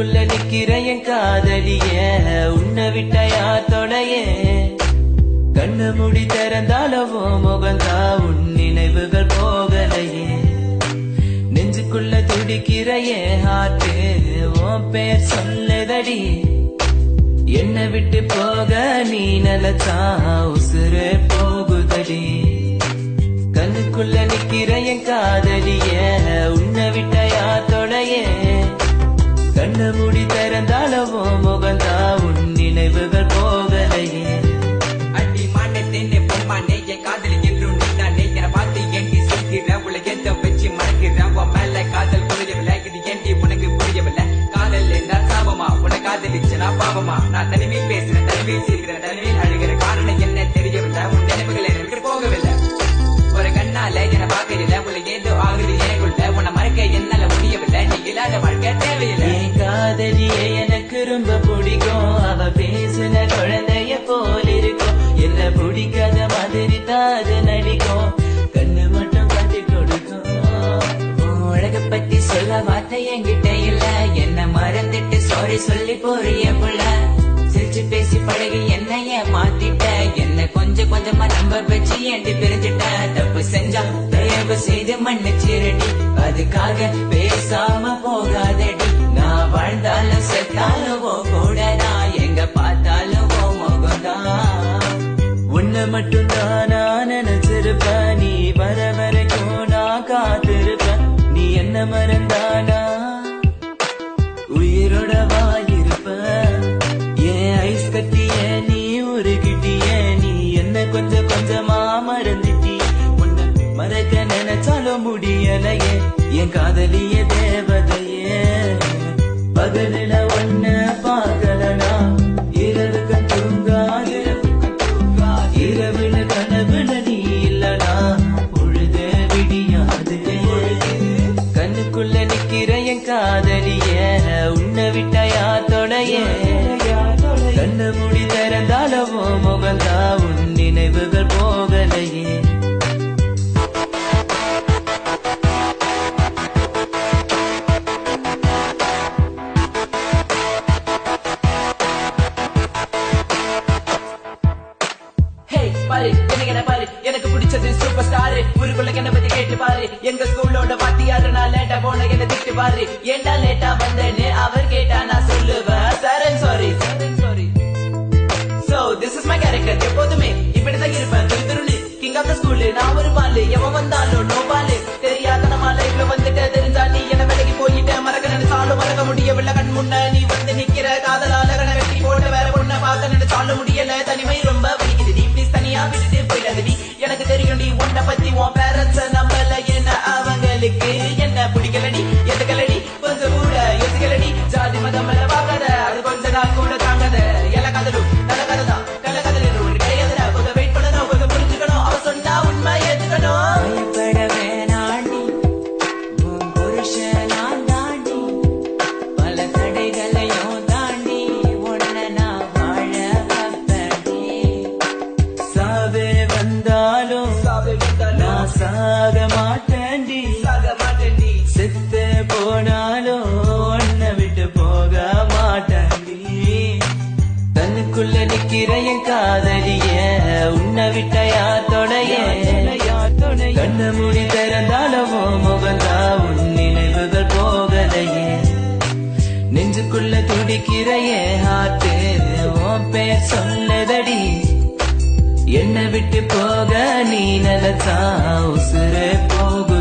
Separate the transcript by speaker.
Speaker 1: கண்ணுக்குள்ள நிக்கிற என் காதலிய உன்னை விட்ட யார் தொடைய கண்ணு முடி திறந்தாலவோ முகந்தா உன் நினைவுகள் போகலையே நெஞ்சுக்குள்ள துடிக்கிற என் ஹார்ட்டு உன் பேர் சொல்லுதடி என்னை விட்டு போக நீ நிலச்சா உசுறு போகுதடி கண்ணுக்குள்ள நிக்கிற என் காதலிய உன்னை விட்ட யார் தொடைய கண்ணு மூடி திறந்தாலவோ முகந்தா உன் நினைவுகள் போகலையே
Speaker 2: அடி மாட்டே தென்னை பொம்மானே என் காதலி என்றும் நீ தானே என பார்த்து ஏண்டி சொல்கிற உலகத்தை வச்சு மறக்கிற உன் மேல காதல் புரியவில்லை இது ஏண்டி உனக்கு புரியவில்லை காதல் என்றால் சாபமா உனக்கு காதலிச்சு நான் பாவமா நான் தனிமையில் பேசுறேன் தனிமையில் சிரிக்கிறேன் தனிமையில் அழுகிற காரணம் என்ன தெரியவில்லை உன் நினைவுகள் எனக்கு போகவில்லை ஒரு கண்ணால என பாக்கல உள்ள ஏதோ ஆகுது எனக்குள்ள உன்னை மறக்க என்னால முடியவில்லை நீ இல்லாத வாழ்க்கை தேவையில்லை
Speaker 1: காதலியே எனக்கு ரொம்ப பிடிக்கும் அவ பேசுன குழந்தைய போல இருக்கும் என்ன பிடிக்காத மாதிரி தாது நடிக்கும் கண்ணு மட்டும் காட்டி கொடுக்கும்
Speaker 2: உலக பத்தி சொல்ல வார்த்தை என்கிட்ட இல்ல என்ன மறந்துட்டு சாரி சொல்லி போறிய புள்ள சிரிச்சு பேசி பழகி என்னைய மாத்திட்ட என்ன கொஞ்சம் கொஞ்சமா நம்ப வச்சு ஏண்டி பிரிஞ்சிட்ட தப்பு செஞ்சா தயவு செய்து மன்னிச்சிரடி அதுக்காக பேசாம போகாதடி நான் வாழ்ந்தாலும் செத்தாலும் கூட நான் எங்க பார்த்தாலும் முகம்தான்
Speaker 1: உன்னை மட்டும் தானா நினைச்சிருப்ப நீ வர வரைக்கும் நான் காத்திருப்பேன் நீ என்ன மறந்தானா உயிரோட வாயிருப்ப ஏன் ஐஸ் கட்டிய நீ உருகிட்டிய நீ என்ன கொஞ்சம் கொஞ்சமா மறந்துட்டி உன்னை மறக்க நினைச்சாலும் முடியலையே என் காதலிய தேவதையே பகலில ஒன்ன பார்க்கலனா இரவுக்கு தூங்காது இரவுல கனவுல நீ இல்லனா பொழுது விடியாது கண்ணுக்குள்ள நிக்கிற என் காதலிய உன்னை விட்ட யார் தொடைய கண்ணு மூடி திறந்தாலவோ முகந்தா உன் நினைவுகள் போகலையே
Speaker 2: பாரு என்ன பாரு எனக்கு பிடிச்சது சூப்பர் ஸ்டார் ஊருக்குள்ள என்ன பத்தி கேட்டு பாரு எங்க ஸ்கூலோட வாத்தியாரு நான் லேட்டா போன என்ன திட்டு பாரு ஏண்டா லேட்டா வந்தேன்னு அவர் கேட்டா நான் சொல்லுவேன் sir sorry so this is my character எப்போதுமே இப்படிதான் இருப்பேன் திருத்துருன்னு கிங் ஆஃப் த ஸ்கூல் நான் ஒரு பாலு எவன் வந்தாலும் நோ பாலு தெரியாத நம்ம லைஃப்ல வந்துட்டு தெரிஞ்சா நீ என்ன விலகி போயிட்ட மறக்க நினைச்சாலும் மறக்க முடியவில்லை கண் முன்ன நீ வந்து நிக்கிற காதலால கண்ண வெட்டி போட்டு வேற பொண்ணை பார்க்க நினைச்சாலும் முடியல தனிமை ரொம்ப வலிக்குது நீ ப்ளீஸ் தனியா விட்டுட்டு போயிடாதடி எனக்கு தெரியும் நீ உன்னை பத்தி உன் பேரண்ட்ஸ் நம்பல என்ன அவங்களுக்கு என்ன பிடிக்கலடி எதுக்கலடி கொஞ்சம் கூட யோசிக்கலடி ஜாதி மதம் எல்லாம் பார்க்காத அது கொஞ்ச நாள் கூட தாங்காத எல்லா கதலும் நல்ல கதை தான் கள்ள கதல் ஒரு கிடையாதுடா கொஞ்சம் வெயிட் பண்ணணும் கொஞ்சம் புரிஞ்சுக்கணும் அவ சொன்னா உண்மை ஏத்துக்கணும்
Speaker 1: பயப்பட வேணாண்டி உன் புருஷன் நான் தாண்டி பல தடைகளையும் தாண்டி உன்னை நான் வாழ வைப்பேன்டி சாவே வந்தாலும் நான் சாக மாட்டேன்டி செத்து போனாலும் உன்னை விட்டு போக மாட்டேன்டி தன்னுக்குள்ள நிக்கிற என் காதலிய உன்னை விட்ட யார் தொடைய கண்ணு மூடி திறந்தாலவோ முகந்தா உன் நினைவுகள் போகலையே நெஞ்சுக்குள்ள துடிக்கிற என் ஹார்ட்டு உன் பேர் சொல்லுதடி என்னை விட்டு போக நீ நிலச்சா உசுறு போகு